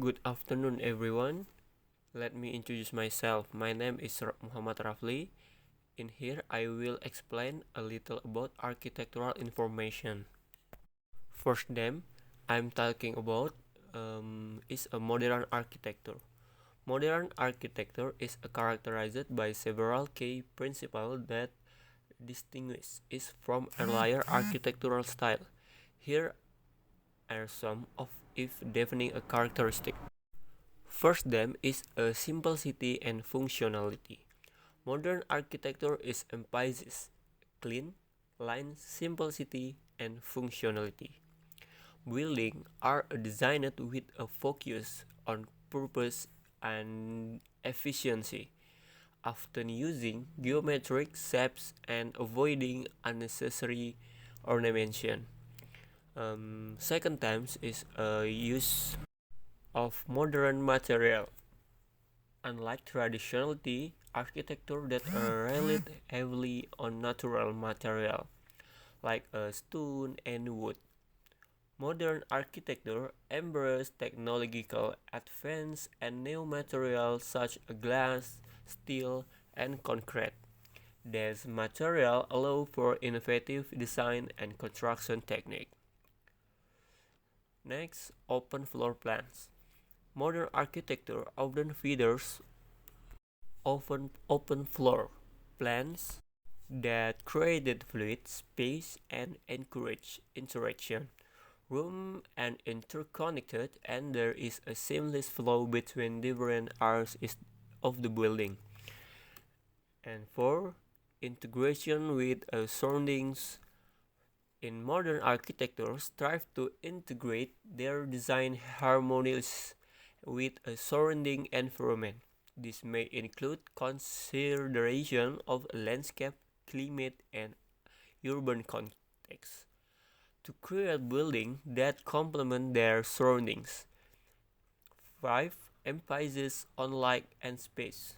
Good afternoon, everyone. Let me introduce myself. My name is Muhammad Rafli. In here, I will explain a little about architectural information. First, them I'm talking about is a modern architecture. Modern architecture is characterized by several key principles that distinguish it from earlier architectural style. Here are some of if defining a characteristic. First them is a simplicity and functionality. Modern architecture is emphasizes clean, line, simplicity, and functionality. Buildings are designed with a focus on purpose and efficiency, often using geometric shapes and avoiding unnecessary ornamentation. Second times is a use of modern material. Unlike traditionality, architecture that relied heavily on natural material like stone and wood. Modern architecture embraces technological advance and new materials such as glass, steel, and concrete. These materials allow for innovative design and construction technique. Next, open floor plans. Modern architecture often features open floor plans that created fluid space and encourage interaction. Room and interconnected, and there is a seamless flow between different areas of the building. And four, integration with surroundings. In modern architecture, strive to integrate their design harmoniously with a surrounding environment. This may include consideration of landscape, climate, and urban context to create buildings that complement their surroundings. 5. Emphasis on light and space.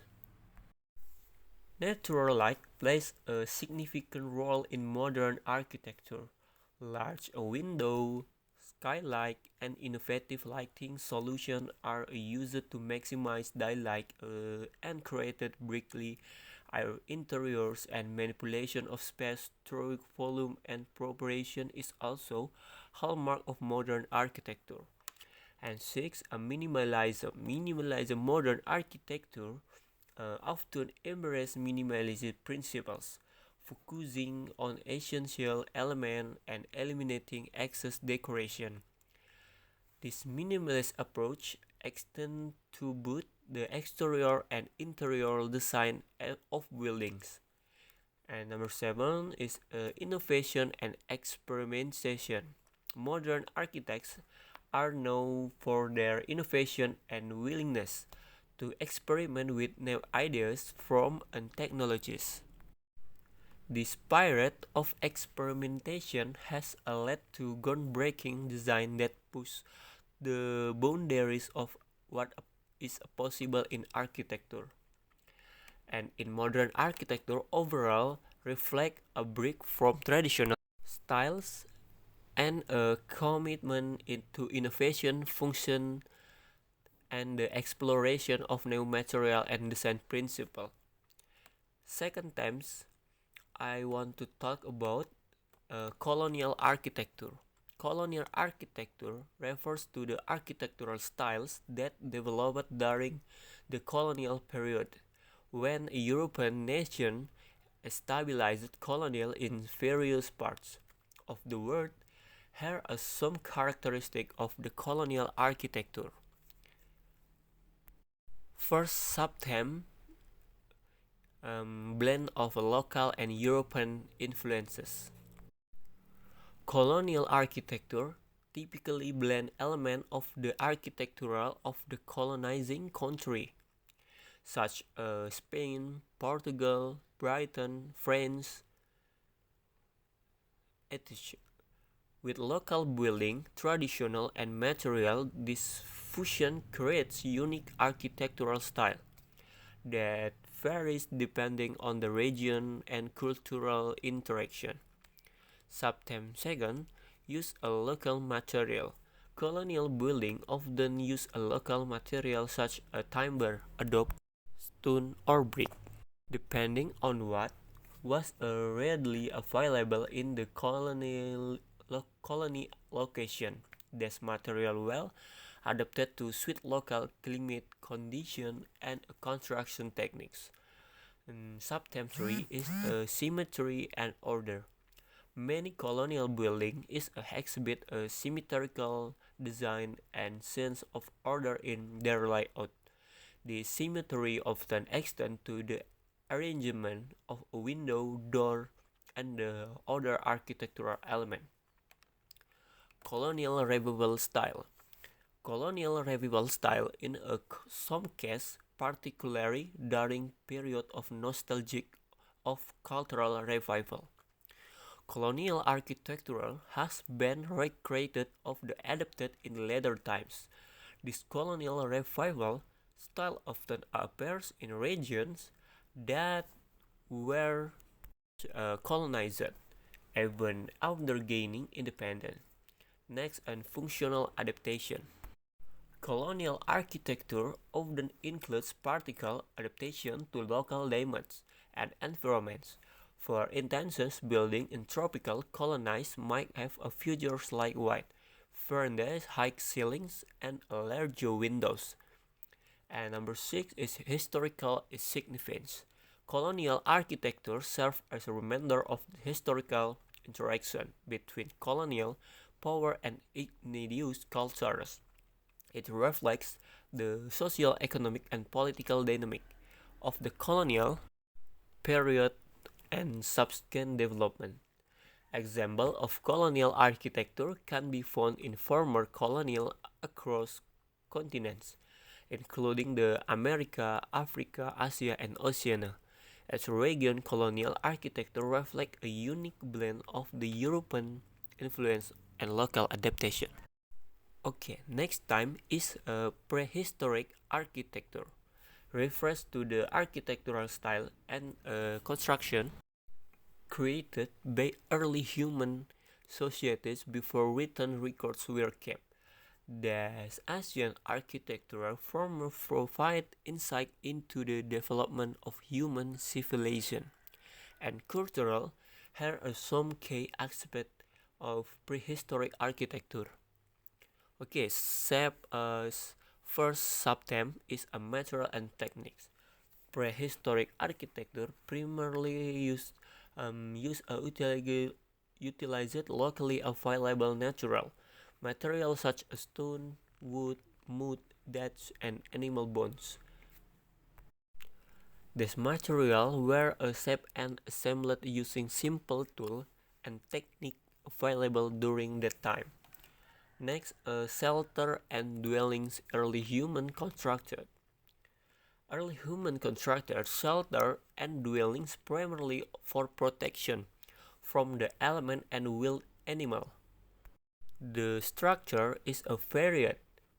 Natural light plays a significant role in modern architecture. Large window, skylight, and innovative lighting solutions are used to maximize daylight and create brightly our interiors, and manipulation of space through volume and proportion is also hallmark of modern architecture. And 6. A minimalism. Minimalism modern architecture often embrace minimalist principles, focusing on essential elements and eliminating excess decoration. This minimalist approach extends to both the exterior and interior design of buildings. And number 7 is innovation and experimentation. Modern architects are known for their innovation and willingness to experiment with new ideas and technologies. This spirit of experimentation has led to groundbreaking design that push the boundaries of what is possible in architecture. And in modern architecture overall reflect a break from traditional styles and a commitment to innovation, function, and the exploration of new material and design principle. Second times, I want to talk about colonial architecture. Colonial architecture refers to the architectural styles that developed during the colonial period, when a European nation stabilized colonial in various parts of the world. Here are some characteristics of the colonial architecture. First, subtheme blend of local and European influences. Colonial architecture typically blend elements of the architectural of the colonizing country, such as Spain, Portugal, Britain, France, etc. With local building, traditional and material, this fusion creates unique architectural style that varies depending on the region and cultural interaction. Subtheme second, use a local material. Colonial buildings often use a local material such as timber, adobe, stone, or brick, depending on what was readily available in the colony location. This material well adapted to suit local climate condition and construction techniques. Subtemporary is symmetry and order. Many colonial buildings exhibit a symmetrical design and sense of order in their layout. The symmetry often extends to the arrangement of a window, door, and the other architectural element. Colonial revival style. Colonial revival style in some cases, particularly during period of nostalgic of cultural revival. Colonial architecture has been recreated of the adapted in later times. This colonial revival style often appears in regions that were colonized, even after gaining independence. Next, and functional adaptation. Colonial architecture often includes particle adaptation to local climates and environments. For instance, buildings in tropical colonies might have a features like wide verandas, high ceilings, and larger windows. And number 6 is historical significance. Colonial architecture serves as a reminder of the historical interaction between colonial power and indigenous cultures. It reflects the social, economic, and political dynamic of the colonial period and subsequent development. Examples of colonial architecture can be found in former colonial across continents, including the America, Africa, Asia, and Oceania. As region, colonial architecture reflects a unique blend of the European influence and local adaptation. Okay, next time is prehistoric architecture. Refers to the architectural style and construction created by early human societies before written records were kept. These Asian architectural forms provide insight into the development of human civilization and cultural. Here are some key aspects of prehistoric architecture. Okay, step first subtheme is a material and techniques. Prehistoric architecture primarily utilized locally available natural materials such as stone, wood, mud, thatch, and animal bones. These materials were shaped and assembled using simple tools and techniques available during that time. Next, shelter and dwellings early human constructed. Early human constructed shelter and dwellings primarily for protection from the element and wild animal. The structure is a varied,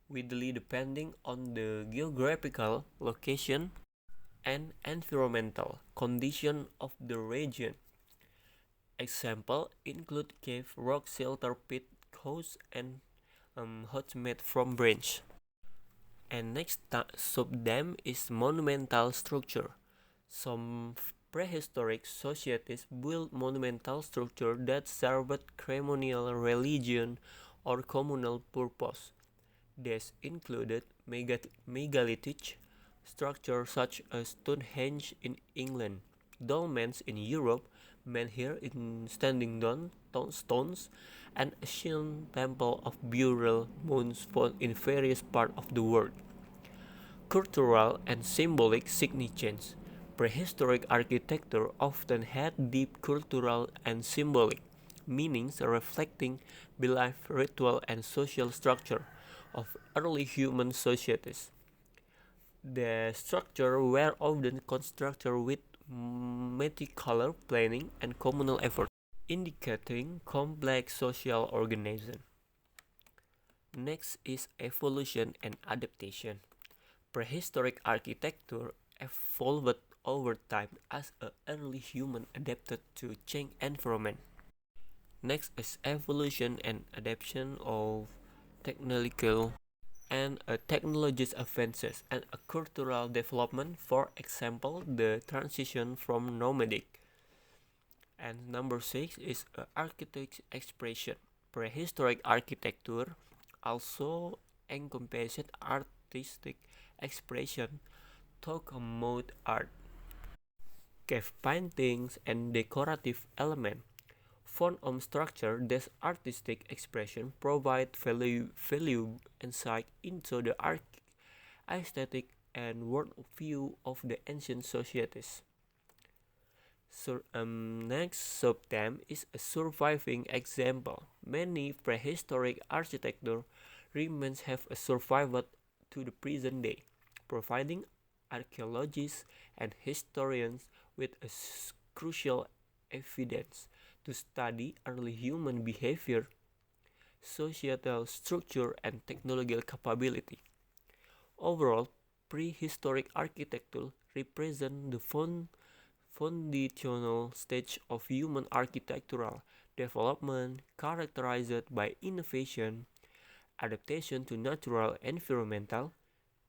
widely depending on the geographical location and environmental condition of the region. Examples include cave, rock shelter, pit, house, and huts made from branch. And next subtheme is monumental structure. Some prehistoric societies built monumental structure that served ceremonial, religion, or communal purpose. These included megalithic structures such as Stonehenge in England, dolmens in Europe, menhir in standing stones, and ancient temple of burial mounds found in various parts of the world. Cultural and symbolic significance. Prehistoric architecture often had deep cultural and symbolic meanings reflecting belief, ritual, and social structure of early human societies. The structures were often constructed with meticulous planning and communal effort, indicating complex social organization. Next is evolution and adaptation. Prehistoric architecture evolved over time as early human adapted to changed environment. Next is evolution and adaptation of technological and technologies advances and a cultural development. For example, the transition from nomadic. And number six is architect expression. Prehistoric architecture also encompassed artistic expression, talk mode art, cave paintings, and decorative elements. Form of structure, this artistic expression provide value insight into the aesthetic and worldview of the ancient societies. Next subtheme is a surviving example. Many prehistoric architecture remains have survived to the present day, providing archaeologists and historians with crucial evidence to study early human behavior, societal structure, and technological capability. Overall, prehistoric architecture represents the foundational stage of human architectural development, characterized by innovation, adaptation to natural environmental,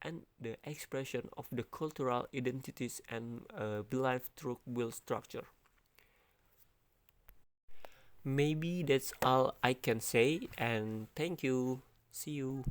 and the expression of the cultural identities and belief through build structure. Maybe that's all I can say, and thank you. See you.